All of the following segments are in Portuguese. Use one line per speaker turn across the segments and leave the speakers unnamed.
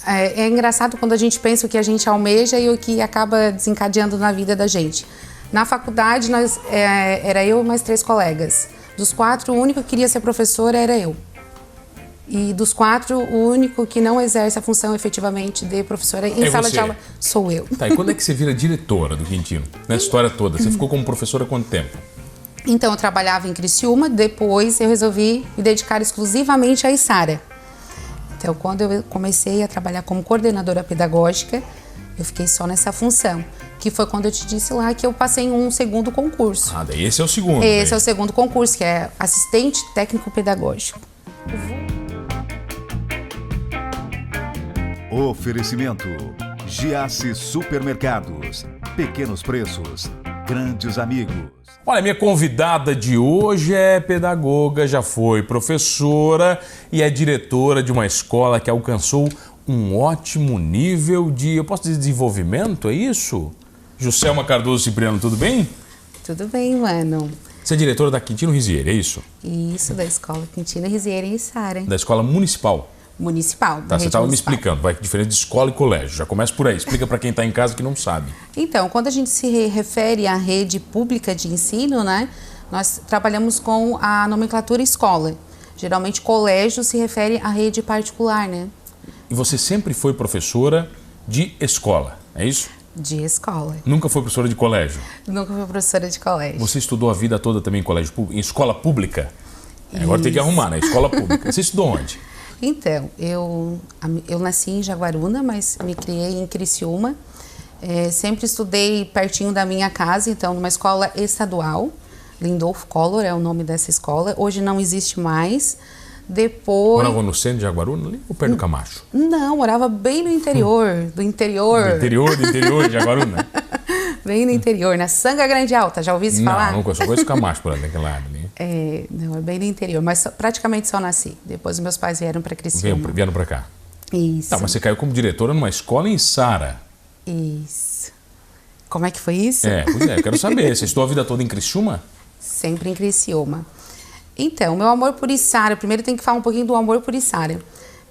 É engraçado quando a gente pensa o que a gente almeja e o que acaba desencadeando na vida da gente. Na faculdade, era eu e mais 3 colegas. Dos 4, o único que queria ser professor era eu. E dos 4, o único que não exerce a função efetivamente de professora em sala de aula sou eu.
Tá, e quando é que você vira diretora do Quintino? Nessa história toda, você ficou como professora há quanto tempo?
Então, eu trabalhava em Criciúma, depois eu resolvi me dedicar exclusivamente à Isara. Então, quando eu comecei a trabalhar como coordenadora pedagógica, eu fiquei só nessa função, que foi quando eu te disse lá que eu passei em um segundo concurso.
Ah, daí esse é o segundo.
Esse é o segundo concurso, que é assistente técnico pedagógico.
Oferecimento: Giasse Supermercados. Pequenos preços, grandes amigos.
Olha, minha convidada de hoje é pedagoga, já foi professora e é diretora de uma escola que alcançou um ótimo nível de, eu posso dizer, desenvolvimento, é isso? Juscelma Cardoso Cipriano, tudo bem?
Tudo bem, mano.
Você é diretora da Quintino Rizieri, é isso?
Isso, da escola Quintino Rizieri em Isara.
Da escola municipal?
Municipal.
Tá, você estava me explicando, vai diferente de escola e colégio. Já começa por aí, explica para quem está em casa que não sabe.
Então, quando a gente se refere à rede pública de ensino, né, nós trabalhamos com a nomenclatura escola. Geralmente, colégio se refere à rede particular, né?
E você sempre foi professora de escola, é isso?
De escola.
Nunca foi professora de colégio?
Nunca fui professora de colégio.
Você estudou a vida toda também em colégio público, em escola pública? Agora tem que arrumar, né? Escola pública. Você estudou onde?
Então, eu nasci em Jaguaruna, mas me criei em Criciúma. Sempre estudei pertinho da minha casa, então numa escola estadual. Lindolfo Collor é o nome dessa escola. Hoje não existe mais. Depois...
Morava no centro de Jaguaruna, ali ou perto do Camacho?
Não, morava bem no interior, do interior.
Do interior de Jaguaruna?
Bem no interior, na Sanga Grande Alta, já ouvi falar?
Não, eu só conheço o Camacho por daquele lado, né?
Não, é bem no interior, mas praticamente só nasci. Depois meus pais vieram para Criciúma.
Vieram para cá?
Isso.
Tá, mas você caiu como diretora numa escola em Isara.
Isso. Como é que foi isso?
Pois é, quero saber. Você estudou a vida toda em Criciúma?
Sempre em Criciúma. Então, meu amor por Isara, primeiro tem que falar um pouquinho do amor por Isara.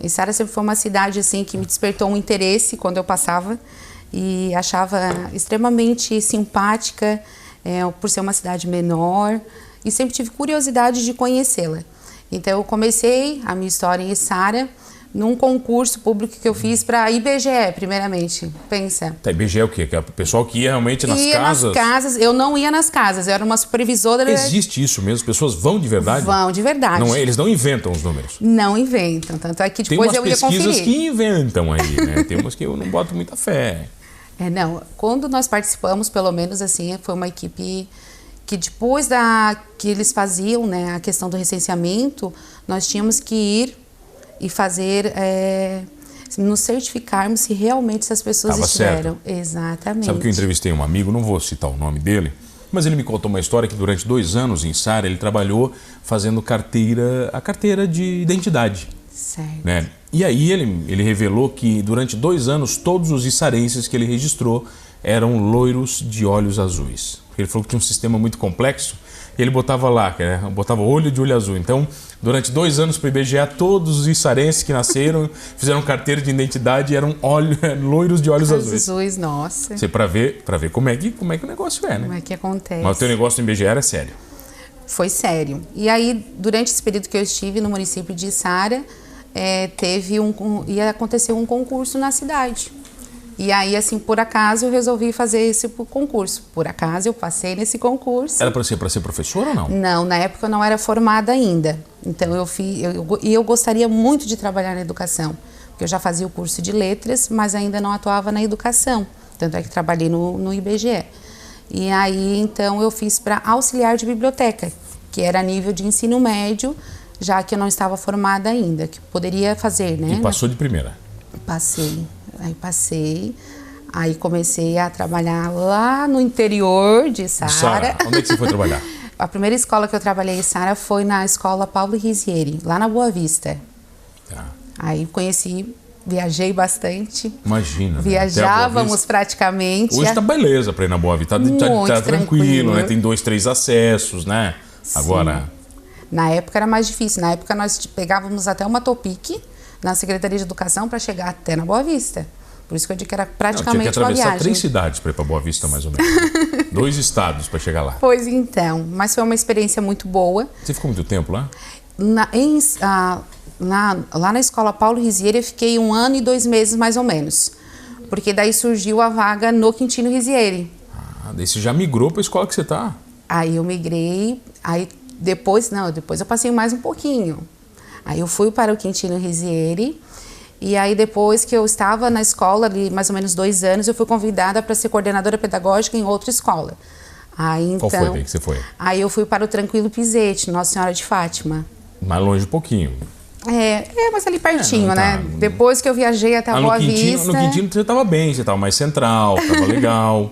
Isara sempre foi uma cidade assim que me despertou um interesse quando eu passava e achava extremamente simpática por ser uma cidade menor e sempre tive curiosidade de conhecê-la. Então, eu comecei a minha história em Isara num concurso público que eu fiz para IBGE, primeiramente. Pensa.
Tá, IBGE é o quê? Que é o pessoal que ia realmente nas casas?
Nas casas. Eu não ia nas casas, eu era uma supervisora.
Existe isso mesmo? As pessoas vão de verdade?
Vão de verdade.
Não, eles não inventam os números?
Não inventam, tanto é que depois eu ia conferir.
Tem umas pesquisas que inventam aí, né? Tem umas que eu não boto muita fé.
Não, quando nós participamos, pelo menos assim, foi uma equipe que depois que eles faziam, né, a questão do recenseamento, nós tínhamos que ir e fazer, nos certificarmos se realmente essas pessoas estiveram.
Certo.
Exatamente.
Sabe que eu entrevistei um amigo, não vou citar o nome dele, mas ele me contou uma história que durante 2 anos em Isara ele trabalhou fazendo a carteira de identidade.
Certo.
Né? E aí ele revelou que durante 2 anos todos os issarenses que ele registrou eram loiros de olhos azuis. Ele falou que tinha um sistema muito complexo e ele botava lá, botava olho de olho azul. Então, durante 2 anos para o IBGE, todos os issarenses que nasceram, fizeram carteira de identidade e eram loiros de olhos azuis.
Azuis, nossa.
Você para ver como é que o negócio é, né?
Como é que acontece.
Mas o teu negócio no IBGE era sério?
Foi sério. E aí, durante esse período que eu estive no município de Isara, ia acontecer um concurso na cidade. E aí, assim, por acaso, eu resolvi fazer esse concurso. Por acaso, eu passei nesse concurso.
Era para ser professora ou não?
Não, na época eu não era formada ainda. Então, eu gostaria muito de trabalhar na educação. Porque eu já fazia o curso de letras, mas ainda não atuava na educação. Tanto é que trabalhei no IBGE. E aí, então, eu fiz para auxiliar de biblioteca, que era a nível de ensino médio, já que eu não estava formada ainda, que poderia fazer, né?
E passou de primeira?
Passei, aí comecei a trabalhar lá no interior de Isara.
Onde é que você foi trabalhar?
A primeira escola que eu trabalhei em Isara foi na escola Paulo Rizieri, lá na Boa Vista.
Tá.
Aí viajei bastante.
Imagina.
Viajávamos praticamente.
Hoje tá beleza para ir na Boa Vista, tá tranquilo, né? Tem 2, 3 acessos, né?
Sim.
Agora...
Na época era mais difícil, na época nós pegávamos até uma Topic, na Secretaria de Educação para chegar até na Boa Vista. Por isso que eu digo que era
Tinha
praticamente
que
uma
atravessar
viagem.
3 cidades para ir para Boa Vista, mais ou menos. 2 estados para chegar lá.
Pois então, mas foi uma experiência muito boa.
Você ficou muito tempo lá?
Lá na escola Paulo Rizieri eu fiquei 1 ano e 2 meses mais ou menos. Porque daí surgiu a vaga no Quintino Rizieri.
Daí você já migrou para a escola que você tá?
Aí eu migrei, aí depois eu passei mais um pouquinho. Aí eu fui para o Quintino Rizieri. E aí, depois que eu estava na escola, ali mais ou menos 2 anos, eu fui convidada para ser coordenadora pedagógica em outra escola. Aí,
Qual foi daí que você foi?
Aí eu fui para o Tranquilo Pizete, Nossa Senhora de Fátima.
Mais longe um pouquinho.
Mas ali pertinho,
não,
né? Depois que eu viajei até a Boa Vista...
No Quintino você estava bem, você estava mais central, estava legal.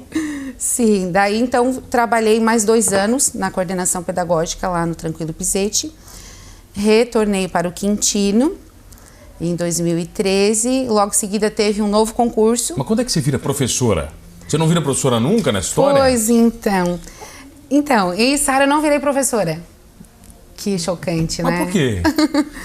Sim, daí então trabalhei mais 2 anos na coordenação pedagógica lá no Tranquilo Pizete. Retornei para o Quintino em 2013, logo em seguida teve um novo concurso.
Mas quando é que você vira professora? Você não vira professora nunca nessa história?
Pois então. Então, em Sara eu não virei professora. Que chocante, né?
Mas por quê?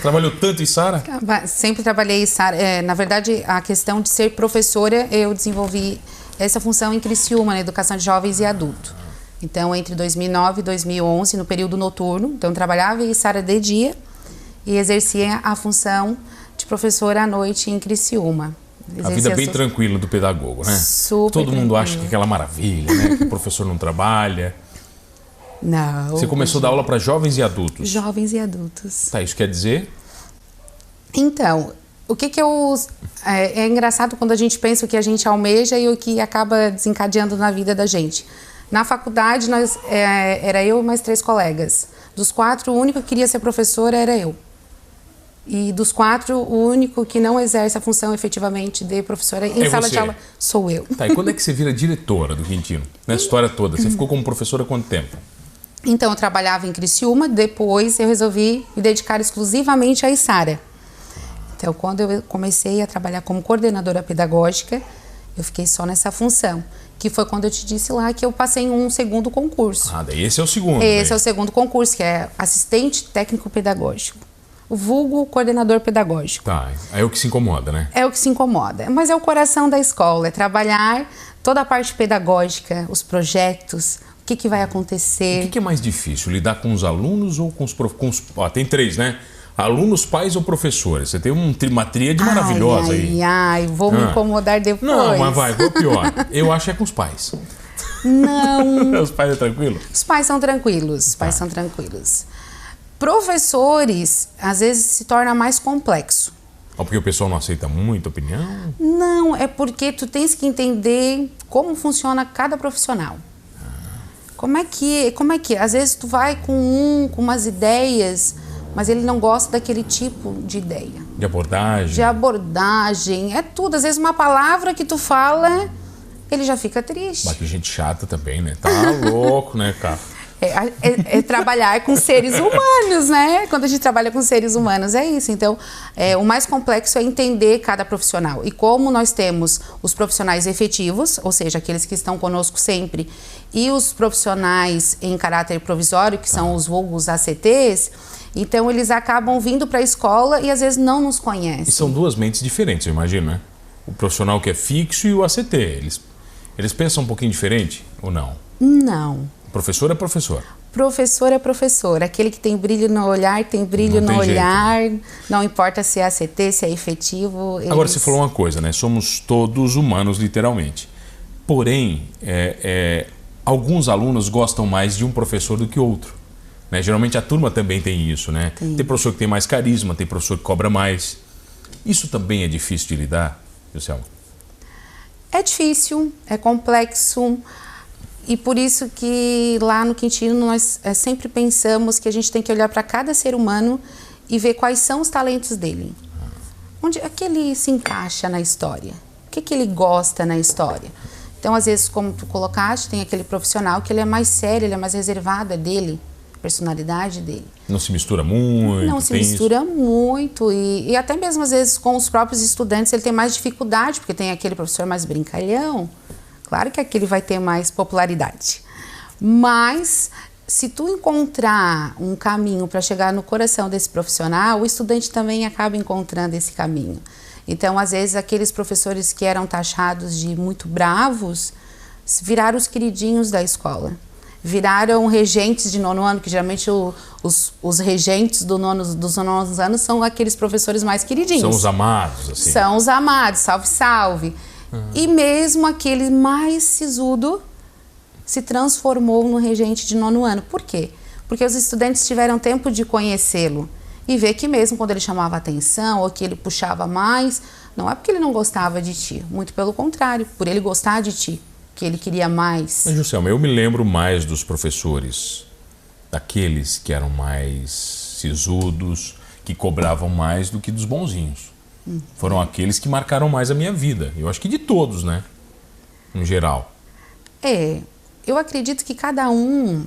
Trabalhou tanto em Sara?
Sempre trabalhei em Sara. Na verdade, a questão de ser professora, eu desenvolvi essa função em Criciúma, na educação de jovens e adultos. Então, entre 2009 e 2011, no período noturno, então eu trabalhava em Sara de dia e exercia a função de professora à noite em Criciúma.
A vida bem tranquila do pedagogo, né?
Super
Todo mundo
tranquilo.
acha que é aquela maravilha, né? Que o professor não trabalha.
Não.
Você começou a dar aula para jovens e adultos.
Jovens e adultos.
Tá, isso quer dizer?
Então, o que eu... É engraçado quando a gente pensa o que a gente almeja e o que acaba desencadeando na vida da gente. Na faculdade, era eu e mais 3 colegas. Dos 4, o único que queria ser professora era eu. E dos 4, o único que não exerce a função efetivamente de professora em sala de aula sou eu.
Tá, e quando é que você vira diretora do Quintino? Nessa história toda, você ficou como professora há quanto tempo?
Então, eu trabalhava em Criciúma, depois eu resolvi me dedicar exclusivamente à Sara. Então, quando eu comecei a trabalhar como coordenadora pedagógica, eu fiquei só nessa função. Que foi quando eu te disse lá que eu passei em um segundo concurso.
Daí esse é o segundo.
Esse é o segundo concurso, que é assistente técnico pedagógico. O vulgo coordenador pedagógico.
Tá, é o que se incomoda, né?
É o que se incomoda, mas é o coração da escola, é trabalhar toda a parte pedagógica, os projetos, o que vai acontecer.
O que é mais difícil, lidar com os alunos ou com os professores? Tem 3, né? Alunos, pais ou professores? Você tem uma tríade maravilhosa aí.
Vou me incomodar depois.
Não, mas vai pior. Eu acho que é com os pais.
Não.
Os pais é tranquilo?
Os pais são tranquilos, Professores, às vezes, se torna mais complexo.
Ou porque o pessoal não aceita muito a opinião?
Não, é porque tu tens que entender como funciona cada profissional. Como é que às vezes tu vai com umas ideias, mas ele não gosta daquele tipo de ideia.
De abordagem? De
abordagem, é tudo. Às vezes uma palavra que tu fala, ele já fica triste.
Mas que gente chata também, né? Tá louco, né, cara?
É trabalhar com seres humanos, né? Quando a gente trabalha com seres humanos, é isso. Então, o mais complexo é entender cada profissional. E como nós temos os profissionais efetivos, ou seja, aqueles que estão conosco sempre, e os profissionais em caráter provisório, que são os vulgos ACTs, então eles acabam vindo para a escola e às vezes não nos conhecem.
E são 2 mentes diferentes, eu imagino, né? O profissional que é fixo e o ACT. Eles pensam um pouquinho diferente ou não?
Não.
Professor é professor.
Professor é professor. Aquele que tem brilho no olhar, tem brilho no olhar. Não importa se é ACT, se é efetivo.
Agora, você falou uma coisa, né? Somos todos humanos, literalmente. Porém, alguns alunos gostam mais de um professor do que outro. Né? Geralmente a turma também tem isso, né? Tem professor que tem mais carisma, tem professor que cobra mais. Isso também é difícil de lidar, Joselma?
É difícil, é complexo. E por isso que lá no Quintino nós sempre pensamos que a gente tem que olhar para cada ser humano e ver quais são os talentos dele. Onde é que ele se encaixa na história? O que ele gosta na história? Então, às vezes, como tu colocaste, tem aquele profissional que ele é mais sério, ele é mais reservado, é dele, a personalidade dele.
Não se mistura muito?
Não se mistura muito. E até mesmo, às vezes, com os próprios estudantes, ele tem mais dificuldade, porque tem aquele professor mais brincalhão. Claro que aquele vai ter mais popularidade. Mas se tu encontrar um caminho para chegar no coração desse profissional, o estudante também acaba encontrando esse caminho. Então, às vezes, aqueles professores que eram taxados de muito bravos viraram os queridinhos da escola. Viraram regentes de nono ano, que geralmente os regentes dos nonos anos são aqueles professores mais queridinhos.
São os amados, assim.
São os amados, salve, salve. E mesmo aquele mais sisudo se transformou no regente de nono ano. Por quê? Porque os estudantes tiveram tempo de conhecê-lo e ver que mesmo quando ele chamava atenção ou que ele puxava mais, não é porque ele não gostava de ti, muito pelo contrário, por ele gostar de ti, que ele queria mais.
Mas, Juscelma, eu me lembro mais dos professores, daqueles que eram mais sisudos, que cobravam mais do que dos bonzinhos. Foram aqueles que marcaram mais a minha vida. Eu acho que de todos, né? Em geral.
Eu acredito que cada um,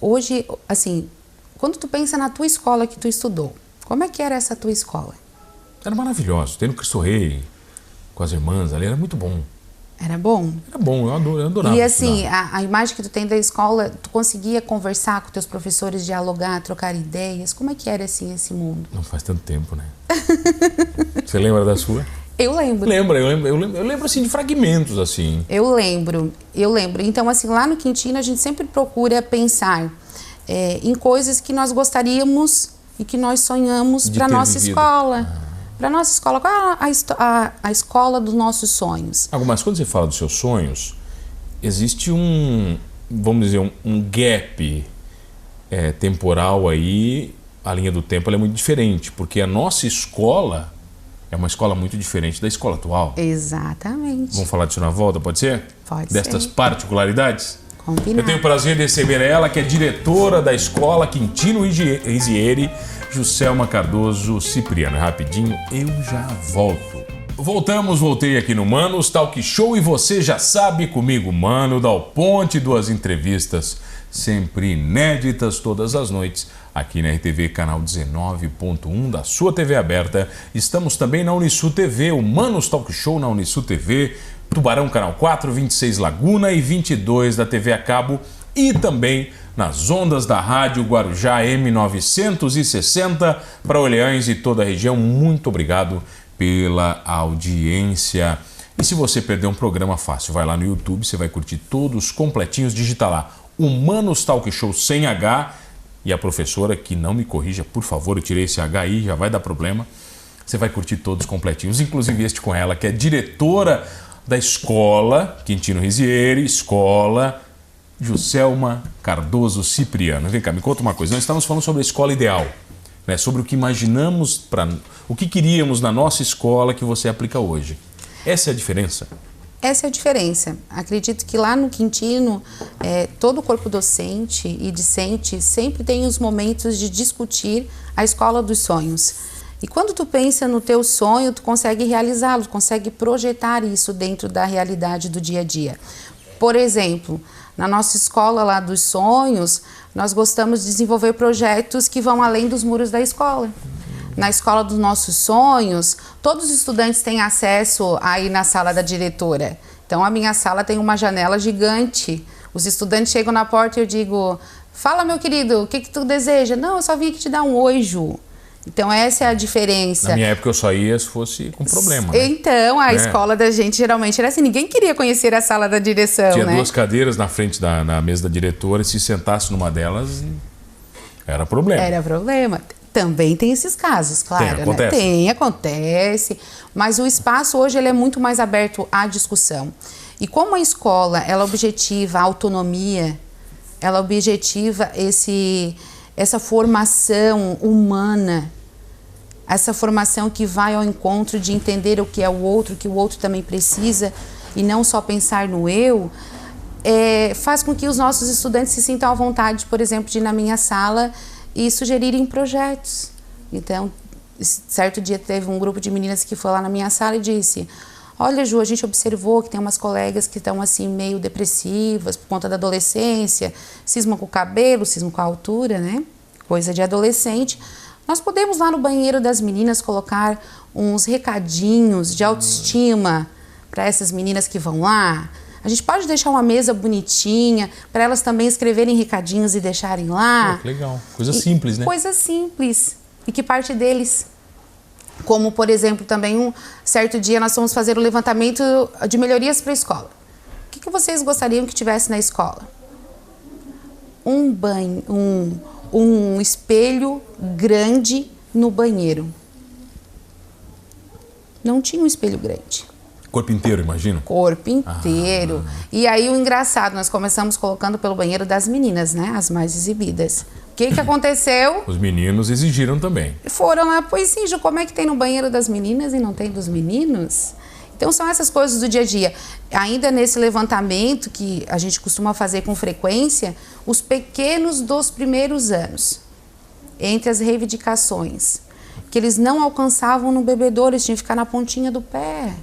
hoje, assim, quando tu pensa na tua escola que tu estudou, como é que era essa tua escola?
Era maravilhoso. Tem no Cristo Rei, com as irmãs ali, era muito bom.
Era bom?
Era bom, eu adorava.
E assim, a imagem que tu tem da escola, tu conseguia conversar com teus professores, dialogar, trocar ideias? Como é que era assim esse mundo?
Não faz tanto tempo, né? Você lembra da sua?
Eu lembro.
Eu lembro assim de fragmentos assim.
Eu lembro. Então assim, lá no Quintino a gente sempre procura pensar em coisas que nós gostaríamos e que nós sonhamos para nossa escola. Para nossa escola, qual é a escola dos nossos sonhos?
Mas quando você fala dos seus sonhos, existe vamos dizer, um gap temporal aí, a linha do tempo ela é muito diferente, porque a nossa escola é uma escola muito diferente da escola atual.
Exatamente.
Vamos falar disso na volta, pode ser?
Pode ser.
Destas particularidades?
Combinado.
Eu tenho o prazer de receber ela, que é diretora da escola Quintino Risieri, Juscelma Cardoso Cipriano. Rapidinho, eu já volto. Voltei aqui no Manos Talk Show e você já sabe, comigo, Mano Dal Ponte, 2 entrevistas sempre inéditas todas as noites, aqui na RTV canal 19.1 da sua TV aberta. Estamos também na Unisul TV, o Manos Talk Show na Unisul TV, Tubarão canal 4, 26 Laguna e 22 da TV a cabo e também nas ondas da rádio Guarujá M960 para Orleans e toda a região. Muito obrigado pela audiência. E se você perdeu um programa fácil, vai lá no YouTube, você vai curtir todos completinhos, digita lá Humanos Talk Show sem H, e a professora, que não me corrija, por favor, eu tirei esse H aí, já vai dar problema. Você vai curtir todos completinhos, inclusive este com ela, que é diretora da escola Quintino Risieri, escola Juscelma Cardoso Cipriano. Vem cá, me conta uma coisa. Nós estamos falando sobre a escola ideal, né? Sobre o que imaginamos, o que queríamos na nossa escola que você aplica hoje. Essa é a diferença?
Essa é a diferença. Acredito que lá no Quintino, todo o corpo docente e discente sempre tem os momentos de discutir a escola dos sonhos. E quando tu pensa no teu sonho, tu consegue realizá-lo, tu consegue projetar isso dentro da realidade do dia a dia. Por exemplo, na nossa escola lá dos sonhos, nós gostamos de desenvolver projetos que vão além dos muros da escola. Na escola dos nossos sonhos, todos os estudantes têm acesso aí na sala da diretora. Então, a minha sala tem uma janela gigante. Os estudantes chegam na porta e eu digo, fala, meu querido, o que tu deseja? Não, eu só vim aqui te dar um oi, Ju. Então, essa é a diferença.
Na minha época, eu só ia se fosse com problema, né?
Então, a escola da gente geralmente era assim, ninguém queria conhecer a sala da direção,
Tinha
né?
2 cadeiras na frente na mesa da diretora e se sentasse numa delas, era problema.
Era problema. Também tem esses casos, claro.
Acontece.
Né? Acontece. Mas o espaço hoje ele é muito mais aberto à discussão. E como a escola, ela objetiva a autonomia, ela objetiva essa formação humana, essa formação que vai ao encontro de entender o que é o outro, que o outro também precisa, e não só pensar no eu, faz com que os nossos estudantes se sintam à vontade, por exemplo, de ir na minha sala e sugerirem projetos. Então, certo dia teve um grupo de meninas que foi lá na minha sala e disse, olha, Ju, a gente observou que tem umas colegas que estão assim meio depressivas por conta da adolescência, cisma com o cabelo, cisma com a altura, né? Coisa de adolescente. Nós podemos lá no banheiro das meninas colocar uns recadinhos de autoestima para essas meninas que vão lá. A gente pode deixar uma mesa bonitinha para elas também escreverem recadinhos e deixarem lá.
Pô, que legal. Coisa simples, né?
Coisa simples e que parte deles. Como, por exemplo, também um certo dia nós fomos fazer o levantamento de melhorias para a escola. O que vocês gostariam que tivesse na escola? Um espelho grande no banheiro. Não tinha um espelho grande.
Corpo inteiro, imagino?
Corpo inteiro. E aí o engraçado, nós começamos colocando pelo banheiro das meninas, né? As mais exibidas. O que aconteceu?
Os meninos exigiram também.
Foram lá, pois sim, Ju, como é que tem no banheiro das meninas e não tem dos meninos? Então são essas coisas do dia a dia. Ainda nesse levantamento que a gente costuma fazer com frequência, os pequenos dos primeiros anos, entre as reivindicações, que eles não alcançavam no bebedouro, eles tinham que ficar na pontinha do pé.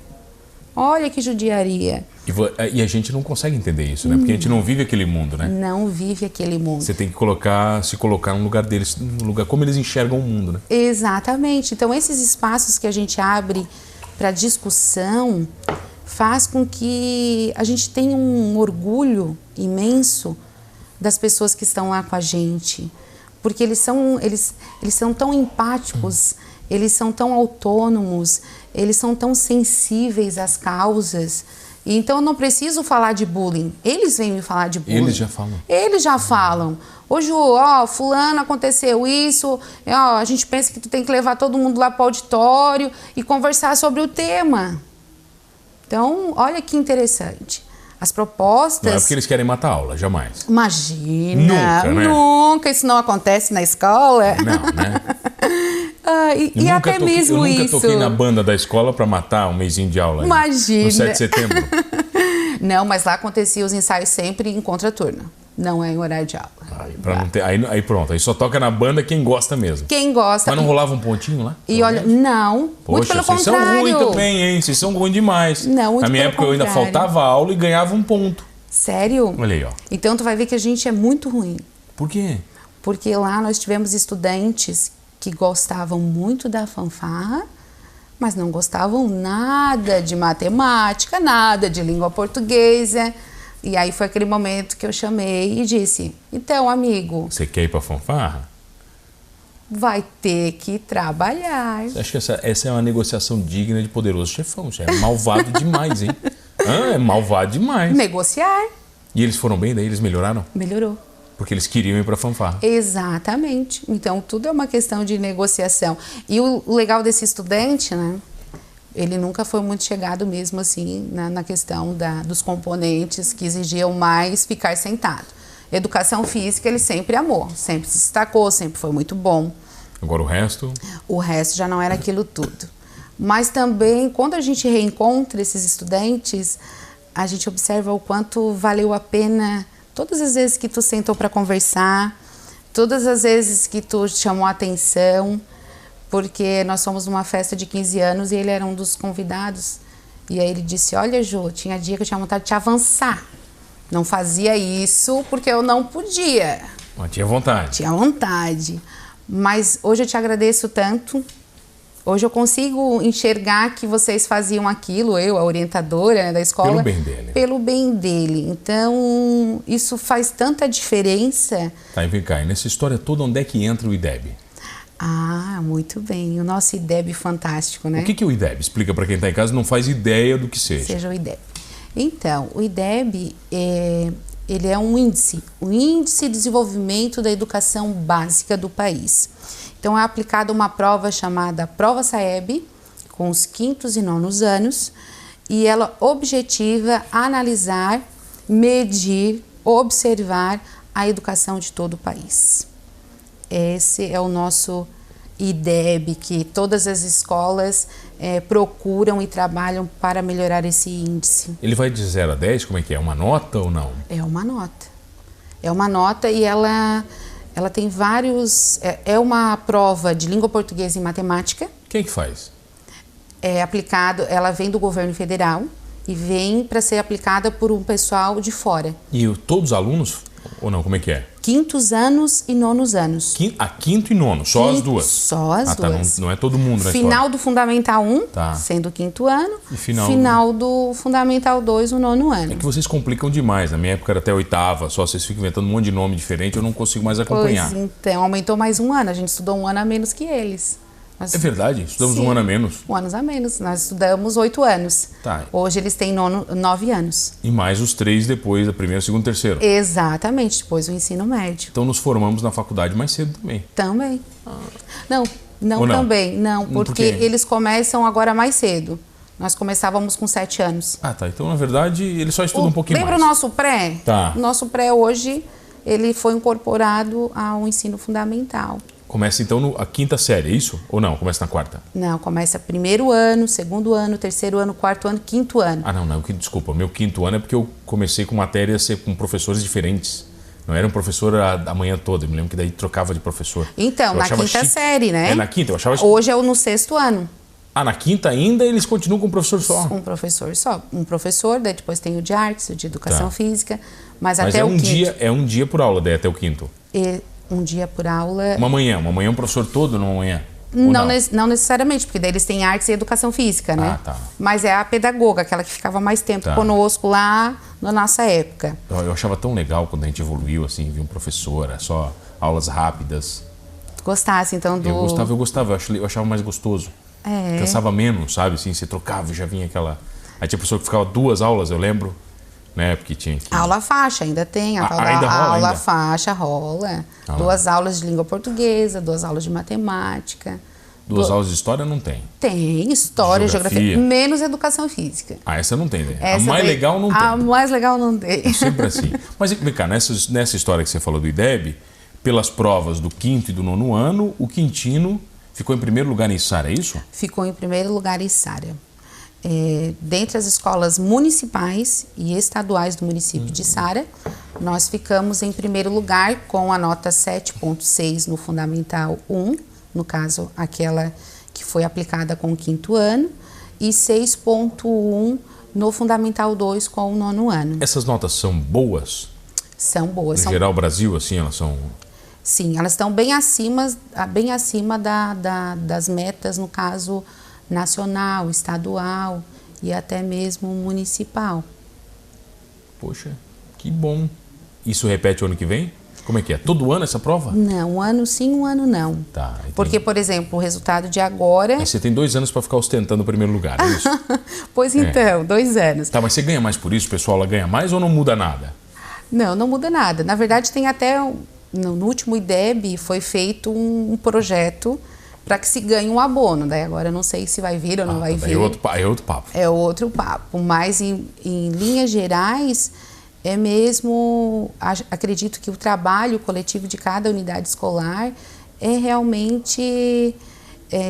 Olha que judiaria.
E a gente não consegue entender isso, né? Porque a gente não vive aquele mundo, né?
Não vive aquele mundo.
Você tem que se colocar no lugar deles, no lugar como eles enxergam o mundo, né?
Exatamente. Então esses espaços que a gente abre para discussão faz com que a gente tenha um orgulho imenso das pessoas que estão lá com a gente, porque eles são tão empáticos, eles são tão autônomos, eles são tão sensíveis às causas. E então eu não preciso falar de bullying, eles vêm me falar de bullying.
Eles já falam.
Eles já falam. Ô Ju, ó, fulano, aconteceu isso, ó, a gente pensa que tu tem que levar todo mundo lá para o auditório e conversar sobre o tema. Então, olha que interessante. As propostas...
Não é porque eles querem matar a aula, jamais.
Imagina,
nunca, né?
Nunca, isso não acontece na escola.
Não, né?
E até mesmo isso.
Eu nunca toquei na banda da escola para matar um mesinho de aula.
Imagina.
No 7 de setembro.
Não, mas lá acontecia os ensaios sempre em contraturno. Não é em horário de aula.
Aí pronto, aí só toca na banda quem gosta mesmo.
Quem gosta.
Mas não rolava um pontinho lá?
E olha, não.
Poxa,
muito pelo
vocês
contrário.
são ruins também, hein? Vocês são ruins demais.
Não, muito
Na minha
pelo
época eu ainda
contrário.
faltava aula e ganhava um ponto.
Sério?
Olha aí, ó.
Então tu vai ver que a gente é muito ruim.
Por quê?
Porque lá nós tivemos estudantes que gostavam muito da fanfarra, mas não gostavam nada de matemática, nada de língua portuguesa. E aí foi aquele momento que eu chamei e disse, então, amigo...
Você quer ir pra fanfarra?
Vai ter que trabalhar.
Acho que essa é uma negociação digna de Poderoso Chefão. Isso é malvado demais, hein? É malvado demais.
Negociar.
E eles foram bem, daí eles melhoraram?
Melhorou.
Porque eles queriam ir pra fanfarra.
Exatamente. Então, tudo é uma questão de negociação. E o legal desse estudante, né? Ele nunca foi muito chegado mesmo assim na questão dos componentes que exigiam mais ficar sentado. Educação física ele sempre amou, sempre se destacou, sempre foi muito bom.
Agora o resto? O
resto já não era aquilo tudo. Mas também, quando a gente reencontra esses estudantes, a gente observa o quanto valeu a pena todas as vezes que tu sentou para conversar, todas as vezes que tu chamou a atenção, porque nós fomos numa festa de 15 anos e ele era um dos convidados. E aí ele disse, olha Ju, tinha dia que eu tinha vontade de te avançar. Não fazia isso porque eu não podia.
Mas tinha vontade.
Tinha vontade. Mas hoje eu te agradeço tanto. Hoje eu consigo enxergar que vocês faziam aquilo, eu, a orientadora, né, da escola.
Pelo bem dele.
Pelo bem dele. Então, isso faz tanta diferença.
Tá, e vem cá, e nessa história toda, onde é que entra o IDEB?
Ah, muito bem. O nosso IDEB fantástico, né?
O que é o IDEB? Explica para quem está em casa e não faz ideia do que seja.
Seja o IDEB. Então, o IDEB ele é um índice, o Índice de Desenvolvimento da Educação Básica do país. Então, é aplicada uma prova chamada Prova SAEB, com os 5º e 9º anos, e ela objetiva analisar, medir, observar a educação de todo o país. Esse é o nosso IDEB, que todas as escolas procuram e trabalham para melhorar esse índice.
Ele vai de 0 a 10? Como é que é? Uma nota ou não?
É uma nota. É uma nota e ela tem vários... É uma prova de língua portuguesa e matemática.
Quem que faz?
É aplicado, ela vem do governo federal e vem para ser aplicada por um pessoal de fora.
E todos os alunos ou não? Como é que é?
quintos anos e nonos anos.
Quinto e nono, só as duas?
Só as duas.
Não é todo mundo na
Final
história.
do Fundamental 1, sendo o quinto ano.
E
final do Fundamental 2, o nono ano.
É que vocês complicam demais. Na minha época era até oitava, só vocês ficam inventando um monte de nome diferente, eu não consigo mais acompanhar.
Pois então, aumentou mais um ano. A gente estudou um ano a menos que eles.
É verdade? Estudamos um ano a menos?
Um ano a menos. Nós estudamos 8 anos.
Tá.
Hoje eles têm 9 anos.
E mais os 3 depois, da primeira, segundo, terceiro.
Exatamente, depois o ensino médio.
Então nos formamos na faculdade mais cedo também.
Também. Não
Ou não?
também. Não,
Por
porque
quê?
eles começam agora mais cedo. Nós começávamos com 7 anos.
Ah, tá. Então, na verdade, eles só estudam um pouquinho
Lembra
mais.
o nosso pré?
Tá.
O nosso pré hoje, ele foi incorporado ao ensino fundamental.
Começa então a quinta série, é isso? Ou não? Começa na quarta?
Não, começa primeiro ano, segundo ano, terceiro ano, quarto ano, quinto ano.
Ah, não. Desculpa. Meu quinto ano é porque eu comecei com matérias com professores diferentes. Não era um professor a manhã toda. Eu me lembro que daí trocava de professor.
Então,
Eu
na
achava
quinta
chique.
série, né?
É na quinta, eu achava chique.
Hoje é no sexto ano.
Ah, na quinta ainda eles continuam com um professor só?
Um professor só. Um professor, daí depois tem o de artes, o de educação física. Mas
Mas
até
é
o
um
quinto.
dia, é um dia por aula, daí até o quinto.
E um dia por aula.
Uma manhã um professor todo numa manhã? Ou
Não necessariamente, porque daí eles têm artes e educação física, né?
Ah, tá.
Mas é a pedagoga, aquela que ficava mais tempo
Tá.
conosco lá na nossa época.
Eu achava tão legal quando a gente evoluiu, assim, vi um professor, era só aulas rápidas.
Gostasse, então, do...
Eu gostava, eu achava mais gostoso.
É.
Cansava menos, sabe? Assim, você trocava e já vinha aquela... Aí tinha professor que ficava 2 aulas, eu lembro, né? Porque tinha que...
Aula faixa, ainda tem. A tal da
ainda rola,
aula
ainda?
faixa rola.
Ah,
2 aulas de língua portuguesa, 2 aulas de matemática.
2 aulas de história não tem.
Tem história,
Geografia.
geografia, menos educação física.
Ah, essa não tem, né? A
Essa
mais
daí-
legal não
A
tem.
mais legal não tem.
Sempre assim. Mas vem cá, nessa história que você falou do IDEB, pelas provas do quinto e do nono ano, o quintino ficou em primeiro lugar em Içara, é isso?
Ficou em primeiro lugar em Içara. Dentre as escolas municipais e estaduais do município de Içara, nós ficamos em primeiro lugar com a nota 7,6 no Fundamental 1, no caso, aquela que foi aplicada com o quinto ano, e 6,1 no Fundamental 2 com o nono ano.
Essas notas são boas?
São boas.
No
São,
geral, Brasil, assim, elas são...
sim, elas estão bem acima das metas, no caso, nacional, estadual e até mesmo municipal.
Poxa, que bom. Isso repete o ano que vem? Como é que é? Todo ano essa prova?
Não, um ano sim, um ano não.
Tá. Entendi.
Porque, por exemplo, o resultado de agora...
Aí você tem 2 anos para ficar ostentando o primeiro lugar, é isso?
Pois então, 2 anos.
Tá, mas você ganha mais por isso? O pessoal lá ganha mais ou não muda nada?
Não muda nada. Na verdade, tem até... No último IDEB foi feito um projeto para que se ganhe um abono. Daí agora eu não sei se vai vir ou não vai vir.
É outro papo.
É outro papo. Mas em linhas gerais, é mesmo... Acredito que o trabalho coletivo de cada unidade escolar é realmente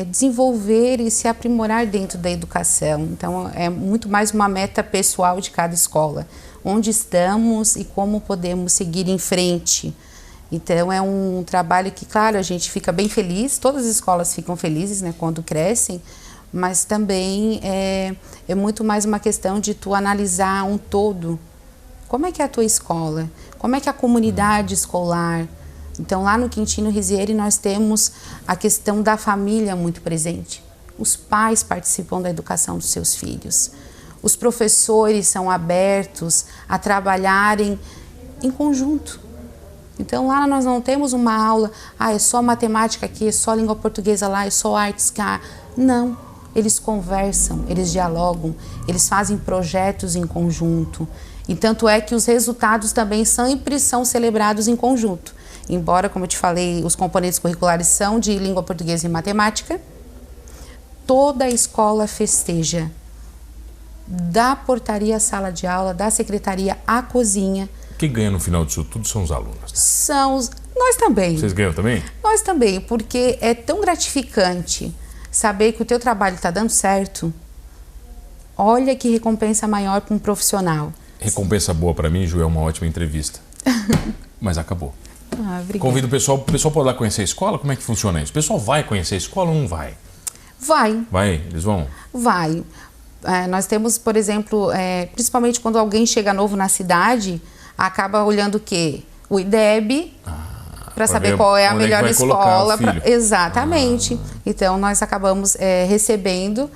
desenvolver e se aprimorar dentro da educação. Então, é muito mais uma meta pessoal de cada escola. Onde estamos e como podemos seguir em frente. Então, é um trabalho que, claro, a gente fica bem feliz, todas as escolas ficam felizes, né, quando crescem, mas também é muito mais uma questão de tu analisar um todo. Como é que é a tua escola? Como é que é a comunidade escolar? Então, lá no Quintino Risieri, nós temos a questão da família muito presente. Os pais participam da educação dos seus filhos. Os professores são abertos a trabalharem em conjunto. Então, lá nós não temos uma aula, é só matemática aqui, é só língua portuguesa lá, é só artes cá. Não, eles conversam, eles dialogam, eles fazem projetos em conjunto. E tanto é que os resultados também sempre são celebrados em conjunto. Embora, como eu te falei, os componentes curriculares são de língua portuguesa e matemática, toda a escola festeja. Da portaria à sala de aula, da secretaria à cozinha.
Quem ganha no final disso tudo são os alunos. Né?
Nós também.
Vocês ganham também?
Nós também, porque é tão gratificante saber que o teu trabalho está dando certo. Olha que recompensa maior para um profissional.
Recompensa boa para mim, Ju, é uma ótima entrevista. Mas acabou.
Obrigada.
Convido o pessoal pode lá conhecer a escola? Como é que funciona isso? O pessoal vai conhecer a escola ou não vai?
Vai.
Vai? Eles vão?
Vai. Nós temos, por exemplo, principalmente quando alguém chega novo na cidade, acaba olhando o quê? o IDEB, para saber qual é a melhor escola. Exatamente. Então, nós acabamos recebendo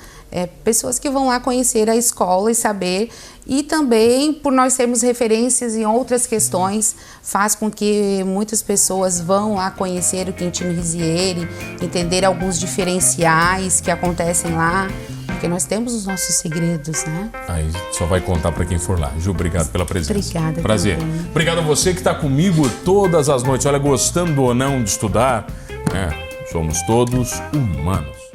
pessoas que vão lá conhecer a escola e saber. E também, por nós termos referências em outras questões, faz com que muitas pessoas vão lá conhecer o Quintino Risieri, entender alguns diferenciais que acontecem lá. Porque nós temos os nossos segredos, né?
Aí só vai contar para quem for lá. Ju, obrigado pela presença.
Obrigada.
Prazer.
Também.
Obrigado a você que está comigo todas as noites. Olha, gostando ou não de estudar, somos todos humanos.